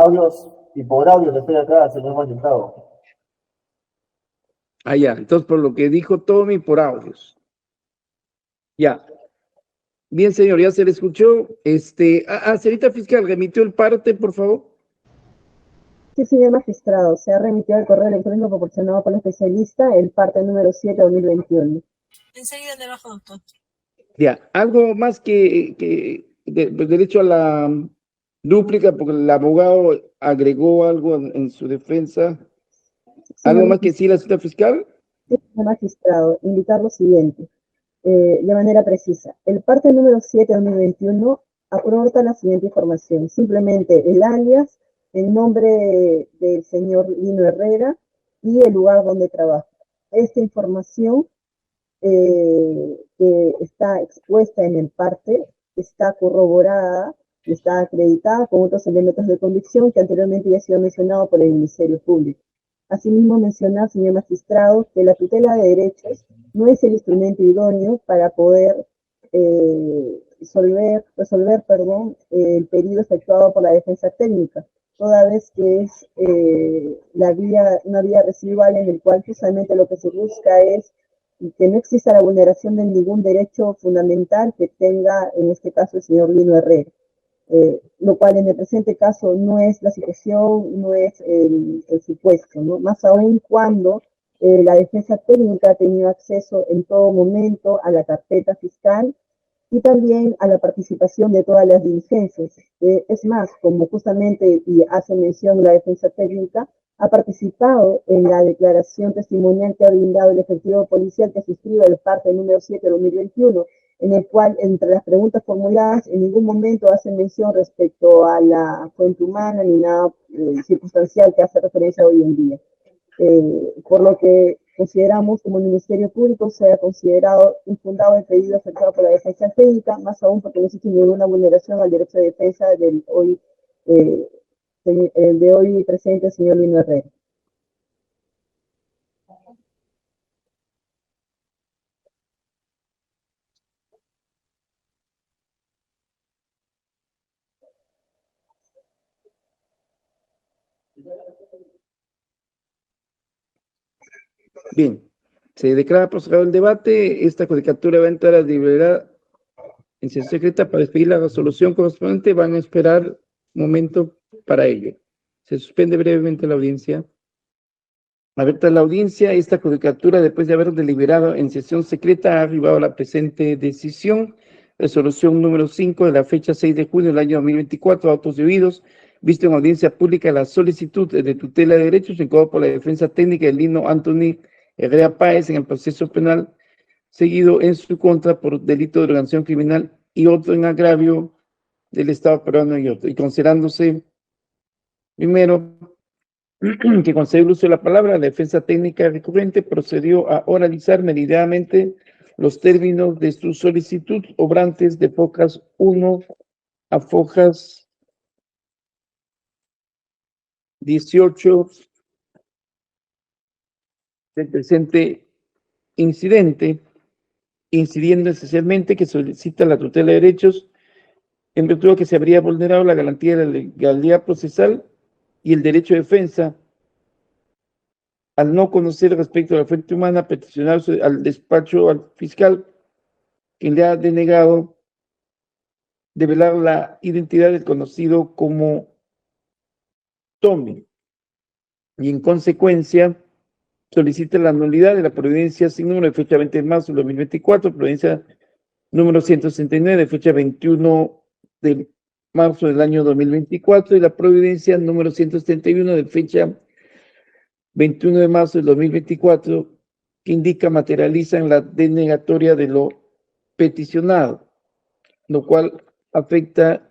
y por audio le estoy acá, señor magistrado. Ya. Entonces, por lo que dijo Tommy, por audios. Ya. Bien, señor, ya se le escuchó. Señorita fiscal, ¿remitió el parte, por favor? Sí, señor magistrado, se ha remitido al correo electrónico proporcionado por el especialista el parte número 7/2021. Enseguida le bajo, doctor. Ya, algo más que derecho a la dúplica, porque el abogado agregó algo en su defensa. ¿Algo más que decir la señora fiscal? Sí, señor magistrado, indicar lo siguiente, de manera precisa. El parte número 7/2021 aporta la siguiente información, simplemente el alias, el nombre del señor Lino Herrera y el lugar donde trabaja. Esta información que está expuesta en el parte está corroborada y está acreditada con otros elementos de convicción que anteriormente ya ha sido mencionado por el Ministerio Público. Asimismo, mencionar, señor magistrado, que la tutela de derechos no es el instrumento idóneo para poder resolver el pedido efectuado por la defensa técnica, toda vez que es una vía residual en el cual justamente lo que se busca es que no exista la vulneración de ningún derecho fundamental que tenga, en este caso, el señor Lino Herrera. Lo cual en el presente caso no es la situación, no es el supuesto, ¿no? Más aún cuando la defensa técnica ha tenido acceso en todo momento a la carpeta fiscal y también a la participación de todas las diligencias. Es más, como justamente y hace mención la defensa técnica, ha participado en la declaración testimonial que ha brindado el efectivo policial que suscribe el parte número 7/2021, en el cual entre las preguntas formuladas en ningún momento hace mención respecto a la fuente humana ni nada circunstancial que hace referencia hoy en día. Por lo que consideramos como el Ministerio Público se ha considerado infundado el pedido efectuado por la defensa técnica, más aún porque no existe ninguna vulneración al derecho de defensa del hoy, el de hoy presente, señor Lino Herrera. Bien, se declara procesado el debate. Esta judicatura va a entrar a deliberar en sesión secreta para expedir la resolución correspondiente. Van a esperar un momento para ello. Se suspende brevemente la audiencia. Abierta la audiencia, esta judicatura, después de haber deliberado en sesión secreta, ha arribado a la presente decisión. Resolución número 5 de la fecha 6 de junio del año 2024, autos debidos, visto en audiencia pública la solicitud de tutela de derechos encargada por la defensa técnica de Lino Anthony Herrera Páez en el proceso penal seguido en su contra por delito de organización criminal y otro en agravio del Estado peruano y otro. Y considerándose, primero, que concede el uso de la palabra, la defensa técnica recurrente procedió a oralizar meridamente los términos de su solicitud, obrantes de focas 1 a focas 18 del presente incidente, incidiendo esencialmente que solicita la tutela de derechos en virtud de que se habría vulnerado la garantía de la legalidad procesal y el derecho de defensa al no conocer respecto a la fuente humana, peticionar al despacho al fiscal, quien le ha denegado develar la identidad del conocido como Tommy, y en consecuencia solicita la nulidad de la providencia sin número de fecha 20 de marzo de 2024, providencia número 169 de fecha 21 de marzo del año 2024 y la providencia número 171 de fecha 21 de marzo del 2024, que indica materializan la denegatoria de lo peticionado, lo cual afecta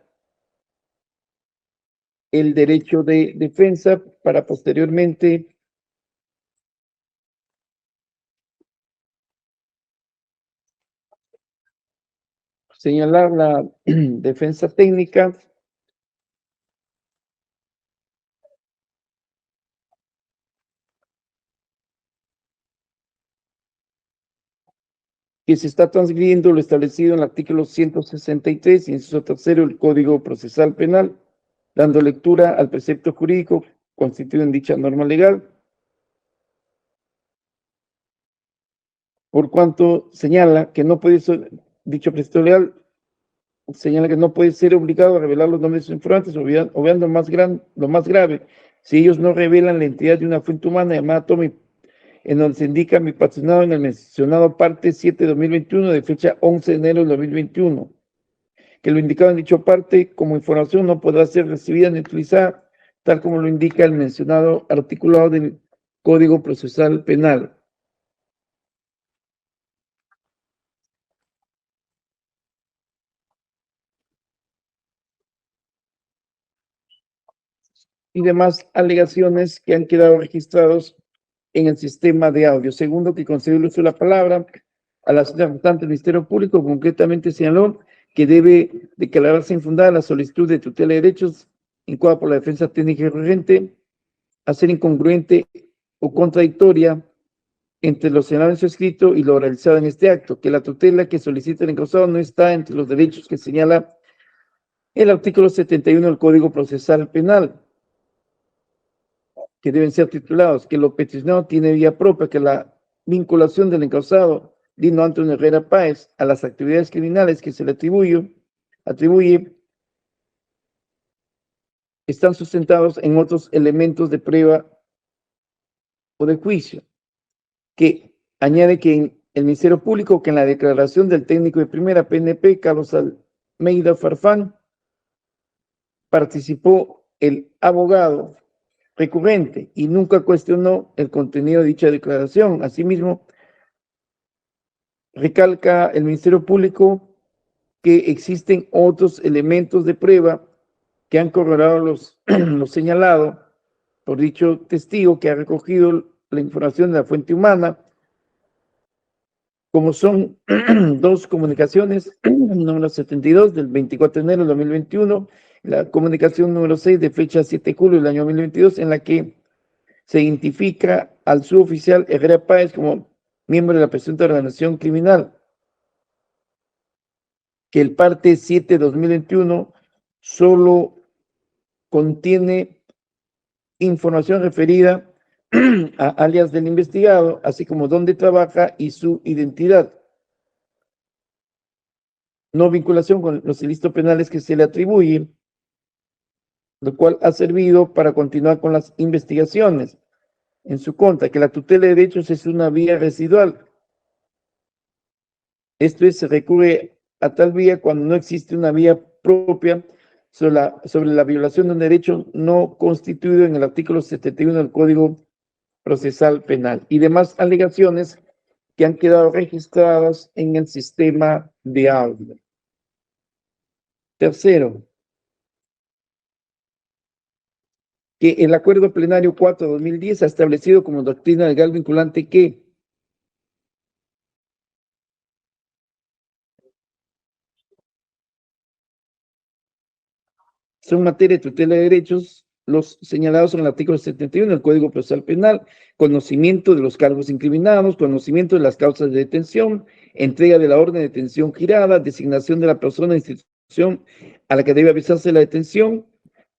el derecho de defensa para posteriormente señalar la defensa técnica que se está transgrediendo lo establecido en el artículo 163, inciso tercero del Código Procesal Penal, dando lectura al precepto jurídico constituido en dicha norma legal, por cuanto señala que no puede ser, dicho precepto legal, señala que no puede ser obligado a revelar los nombres de sus informantes, obviando lo más grave, si ellos no revelan la identidad de una fuente humana llamada Tommy, en donde se indica mi patrocinado en el mencionado parte 7 de 2021 de fecha 11 de enero de 2021, que lo indicado en dicho parte como información no podrá ser recibida ni utilizada, tal como lo indica el mencionado articulado del Código Procesal Penal. Y demás alegaciones que han quedado registrados en el sistema de audio. Segundo, que concedió el uso de la palabra a la representante del Ministerio Público, concretamente señaló que debe declararse infundada la solicitud de tutela de derechos incoada por la defensa técnica y recurrente, a ser incongruente o contradictoria entre lo señalado en su escrito y lo realizado en este acto, que la tutela que solicita el encausado no está entre los derechos que señala el artículo 71 del Código Procesal Penal, que deben ser titulados, que lo peticionado tiene vía propia, que la vinculación del encausado Lino Antonio Herrera Páez a las actividades criminales que se le atribuye están sustentados en otros elementos de prueba o de juicio, que añade que en el Ministerio Público, que en la declaración del técnico de primera PNP, Carlos Almeida Farfán, participó el abogado recurrente y nunca cuestionó el contenido de dicha declaración. Asimismo, recalca el Ministerio Público que existen otros elementos de prueba que han corroborado lo señalado por dicho testigo que ha recogido la información de la fuente humana, como son dos comunicaciones, número 72 del 24 de enero de 2021, la comunicación número 6 de fecha 7 de julio del año 2022, en la que se identifica al suboficial Herrera Páez como miembro de la presunta organización criminal, que el parte 7 de 2021 solo contiene información referida a alias del investigado, así como dónde trabaja y su identidad. No vinculación con los ilícitos penales que se le atribuyen, lo cual ha servido para continuar con las investigaciones en su contra, que la tutela de derechos es una vía residual. Esto es, se recurre a tal vía cuando no existe una vía propia sobre la violación de un derecho no constituido en el artículo 71 del Código Procesal Penal y demás alegaciones que han quedado registradas en el sistema de audio. Tercero, que el Acuerdo Plenario 4/2010 ha establecido como doctrina legal vinculante que son materia de tutela de derechos los señalados en el artículo 71 del Código Procesal Penal: conocimiento de los cargos incriminados, conocimiento de las causas de detención, entrega de la orden de detención girada, designación de la persona o institución a la que debe avisarse la detención,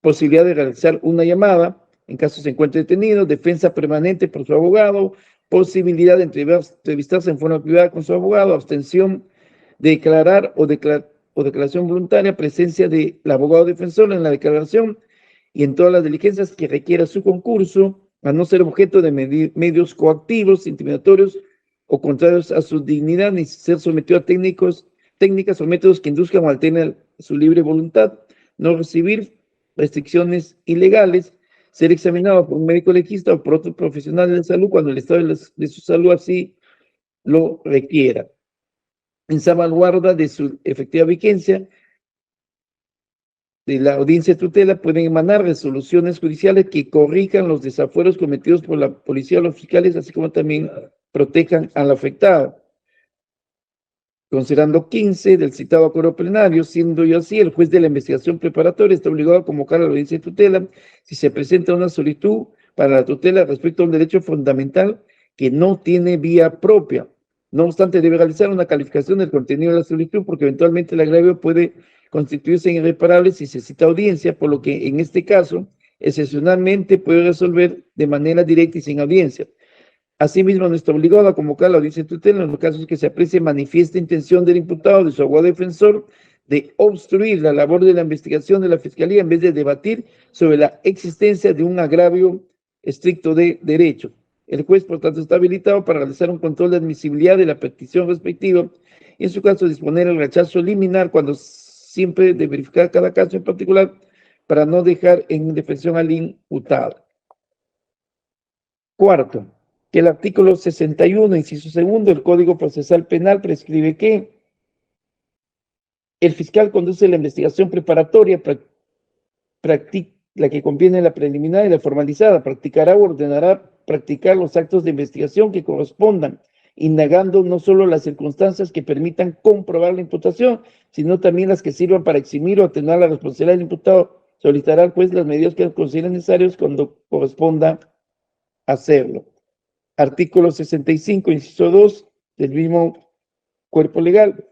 posibilidad de realizar una llamada en caso se encuentre detenido, defensa permanente por su abogado, posibilidad de entrevistarse en forma privada con su abogado, abstención de declarar o declaración voluntaria, presencia del abogado defensor en la declaración y en todas las diligencias que requiera su concurso, a no ser objeto de medios coactivos, intimidatorios o contrarios a su dignidad, ni ser sometido a técnicas o métodos que induzcan o alteren su libre voluntad, no recibir restricciones ilegales, ser examinado por un médico legista o por otro profesional de la salud cuando el estado de su salud así lo requiera, en salvaguarda de su efectiva vigencia. De la audiencia de tutela pueden emanar resoluciones judiciales que corrijan los desafueros cometidos por la policía o los fiscales, así como también protejan al afectado. Considerando 15 del citado acuerdo plenario, siendo yo así, el juez de la investigación preparatoria está obligado a convocar a la audiencia de tutela si se presenta una solicitud para la tutela respecto a un derecho fundamental que no tiene vía propia. No obstante, debe realizar una calificación del contenido de la solicitud porque eventualmente el agravio puede constituirse en irreparable si se cita audiencia, por lo que en este caso, excepcionalmente puede resolver de manera directa y sin audiencia. Asimismo, no está obligado a convocar a la audiencia de tutela en los casos que se aprecie manifiesta intención del imputado, de su abogado defensor, de obstruir la labor de la investigación de la Fiscalía en vez de debatir sobre la existencia de un agravio estricto de derecho. El juez, por tanto, está habilitado para realizar un control de admisibilidad de la petición respectiva y, en su caso, disponer el rechazo liminar cuando siempre de verificar cada caso en particular para no dejar en indefensión al imputado. Cuarto, que el artículo 61, inciso segundo del Código Procesal Penal prescribe que el fiscal conduce la investigación preparatoria, la que conviene la preliminar y la formalizada, practicará o ordenará practicar los actos de investigación que correspondan, indagando no solo las circunstancias que permitan comprobar la imputación, sino también las que sirvan para eximir o atenuar la responsabilidad del imputado. Solicitará al juez las medidas que considere necesarias cuando corresponda hacerlo. Artículo 65, inciso 2 del mismo cuerpo legal.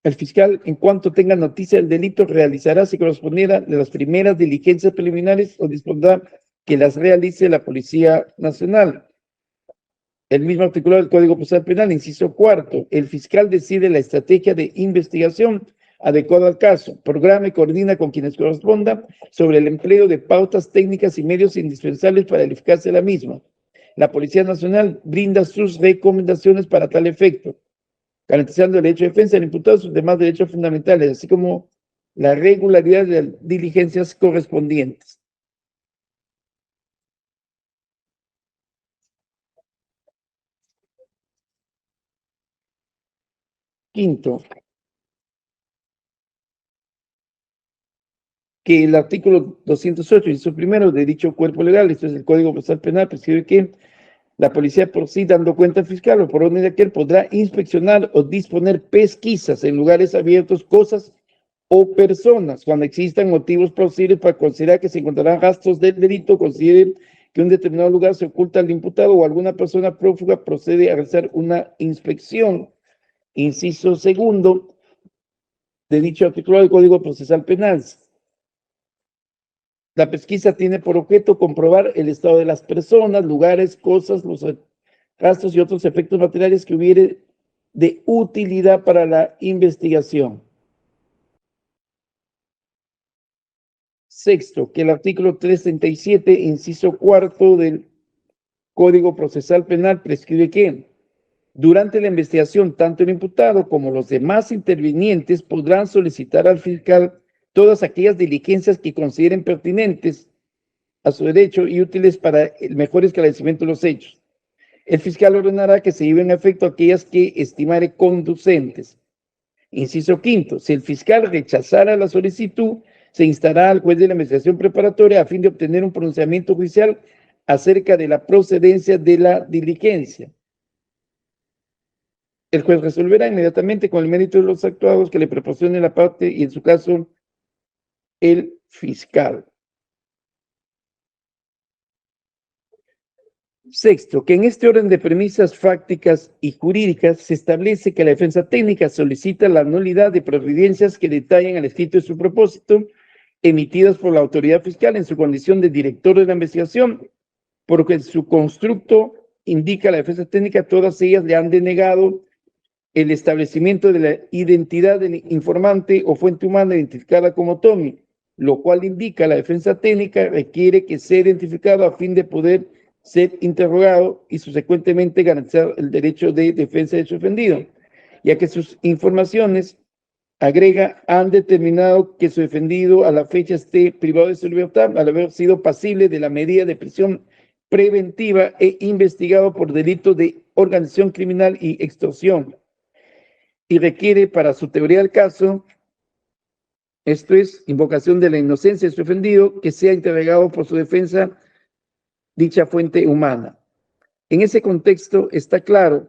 El fiscal, en cuanto tenga noticia del delito, realizará, si correspondiera, de las primeras diligencias preliminares o dispondrá que las realice la Policía Nacional. El mismo artículo del Código Procesal Penal, inciso 4, el fiscal decide la estrategia de investigación adecuada al caso, programa y coordina con quienes corresponda sobre el empleo de pautas técnicas y medios indispensables para el eficacia de la misma. La Policía Nacional brinda sus recomendaciones para tal efecto, garantizando el derecho de defensa del imputado y sus demás derechos fundamentales, así como la regularidad de las diligencias correspondientes. quinto, que el artículo 208, inciso primero de dicho cuerpo legal, esto es el Código Procesal Penal, prescribe que la policía por sí, dando cuenta al fiscal o por orden de aquel, podrá inspeccionar o disponer pesquisas en lugares abiertos, cosas o personas, cuando existan motivos plausibles para considerar que se encontrarán rastros del delito, considere que un determinado lugar se oculta al imputado o alguna persona prófuga, procede a realizar una inspección. Inciso segundo de dicho artículo del Código Procesal Penal. La pesquisa tiene por objeto comprobar el estado de las personas, lugares, cosas, los rastros y otros efectos materiales que hubiere de utilidad para la investigación. Sexto, que el artículo 337, inciso cuarto del Código Procesal Penal prescribe que durante la investigación, tanto el imputado como los demás intervinientes podrán solicitar al fiscal todas aquellas diligencias que consideren pertinentes a su derecho y útiles para el mejor esclarecimiento de los hechos. El fiscal ordenará que se lleven a efecto aquellas que estimare conducentes. Inciso quinto, si el fiscal rechazara la solicitud, se instará al juez de la investigación preparatoria a fin de obtener un pronunciamiento judicial acerca de la procedencia de la diligencia. El juez resolverá inmediatamente con el mérito de los actuados que le proporcione la parte y en su caso el fiscal. Sexto, que en este orden de premisas fácticas y jurídicas se establece que la defensa técnica solicita la nulidad de providencias que detallen al escrito de su propósito emitidas por la autoridad fiscal en su condición de director de la investigación, porque su constructo indica a la defensa técnica, todas ellas le han denegado el establecimiento de la identidad del informante o fuente humana identificada como Tommy, lo cual indica la defensa técnica requiere que sea identificado a fin de poder ser interrogado y subsecuentemente garantizar el derecho de defensa de su ofendido, ya que sus informaciones, agrega, han determinado que su defendido a la fecha esté privado de su libertad al haber sido pasible de la medida de prisión preventiva e investigado por delito de organización criminal y extorsión, y requiere para su teoría del caso, esto es, invocación de la inocencia de su ofendido, que sea interrogado por su defensa dicha fuente humana. En ese contexto está claro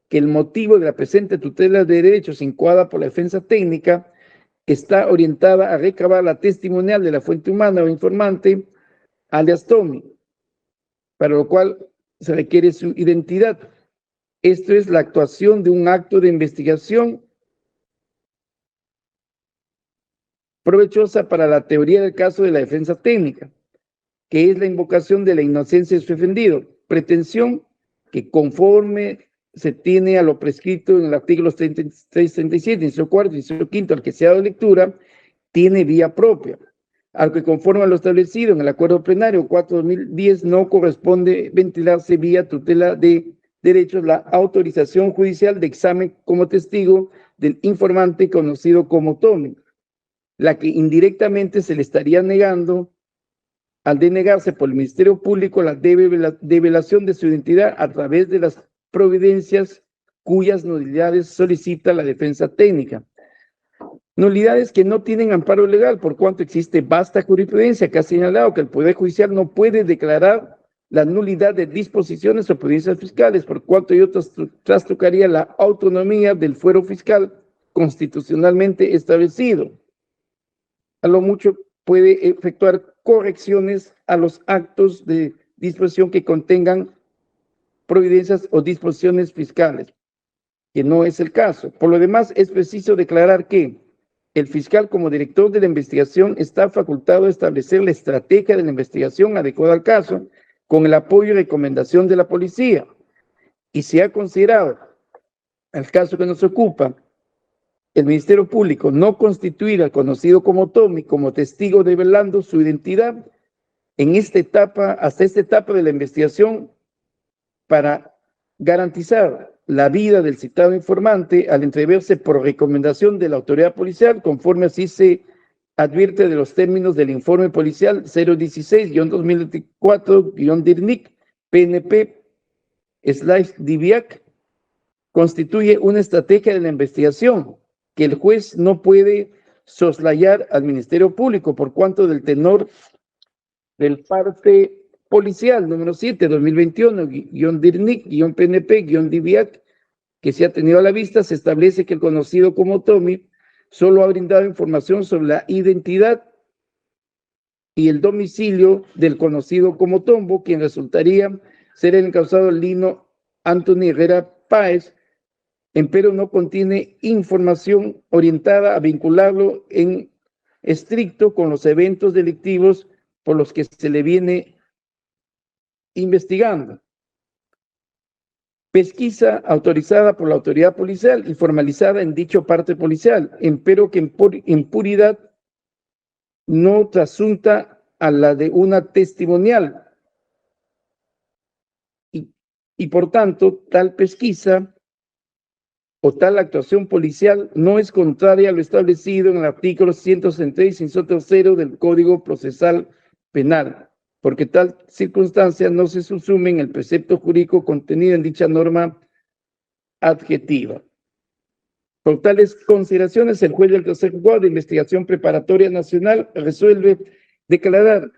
que el motivo de la presente tutela de derechos incoada por la defensa técnica está orientada a recabar la testimonial de la fuente humana o informante, alias Tommy, para lo cual se requiere su identidad. Esto es la actuación de un acto de investigación provechosa para la teoría del caso de la defensa técnica, que es la invocación de la inocencia de su ofendido, pretensión que conforme se tiene a lo prescrito en el artículo 337, inciso cuarto, inciso quinto, al que se ha dado lectura, tiene vía propia, al que conforme a lo establecido en el acuerdo plenario 4/2010 no corresponde ventilarse vía tutela de derechos la autorización judicial de examen como testigo del informante conocido como Tommy, la que indirectamente se le estaría negando al denegarse por el Ministerio Público la develación de su identidad a través de las providencias cuyas nulidades solicita la defensa técnica. Nulidades que no tienen amparo legal, por cuanto existe vasta jurisprudencia que ha señalado que el Poder Judicial no puede declarar la nulidad de disposiciones o providencias fiscales, por cuanto ello trastocaría la autonomía del fuero fiscal constitucionalmente establecido. A lo mucho puede efectuar correcciones a los actos de disposición que contengan providencias o disposiciones fiscales, que no es el caso. Por lo demás, es preciso declarar que el fiscal, como director de la investigación, está facultado a establecer la estrategia de la investigación adecuada al caso, con el apoyo y recomendación de la policía. Y se ha considerado, el caso que nos ocupa, el Ministerio Público no constituir al conocido como Tommy como testigo develando su identidad en esta etapa, hasta esta etapa de la investigación, para garantizar la vida del citado informante al entreverse por recomendación de la autoridad policial, conforme así se advierte de los términos del informe policial 016-2024-DIRNIC PNP/DIVIAC constituye una estrategia de la investigación que el juez no puede soslayar al Ministerio Público por cuanto del tenor del parte policial número 7, 2021, DIRNIC, PNP, DIVIAC, que se ha tenido a la vista, se establece que el conocido como Tommy solo ha brindado información sobre la identidad y el domicilio del conocido como Tombo, quien resultaría ser el encausado Lino Anthony Herrera Páez, empero no contiene información orientada a vincularlo en estricto con los eventos delictivos por los que se le viene investigando. Pesquisa autorizada por la autoridad policial y formalizada en dicho parte policial, empero que en puridad no trasunta a la de una testimonial. Y por tanto, tal pesquisa o tal actuación policial no es contraria a lo establecido en el artículo 166, inciso tercero del Código Procesal Penal, porque tal circunstancia no se subsume en el precepto jurídico contenido en dicha norma adjetiva. Por tales consideraciones, el juez del tercer juzgado de investigación preparatoria nacional resuelve declarar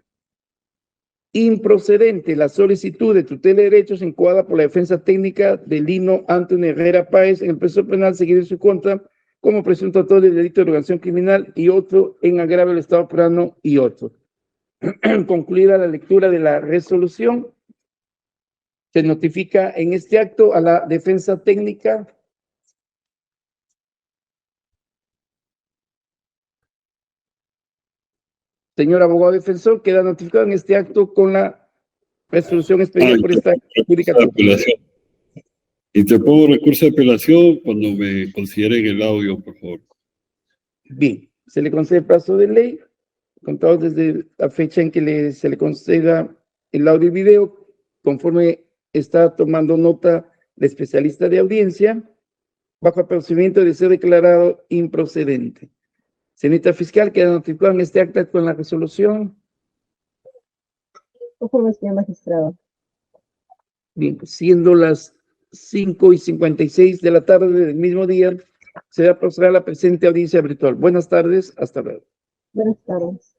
improcedente la solicitud de tutela de derechos incoada por la defensa técnica de Lino Anthony Herrera Páez en el proceso penal seguido en su contra como presunto autor del delito de organización criminal y otro en agravio del Estado peruano y otro. Concluida la lectura de la resolución, se notifica en este acto a la defensa técnica señor abogado defensor, queda notificado en este acto con la resolución expedida por esta judicatura. Y te pongo recurso de apelación cuando me consideren el audio, por favor. Bien, se le concede plazo de ley, contado desde la fecha en que se le conceda el audio y video, conforme está tomando nota la especialista de audiencia, bajo el procedimiento de ser declarado improcedente. Señorita fiscal, queda notificado en este acta con la resolución. Conforme, señor magistrado. Bien, siendo las 5:56 de la tarde del mismo día, se va a proceder a la presente audiencia virtual. Buenas tardes, hasta luego. Buenas tardes.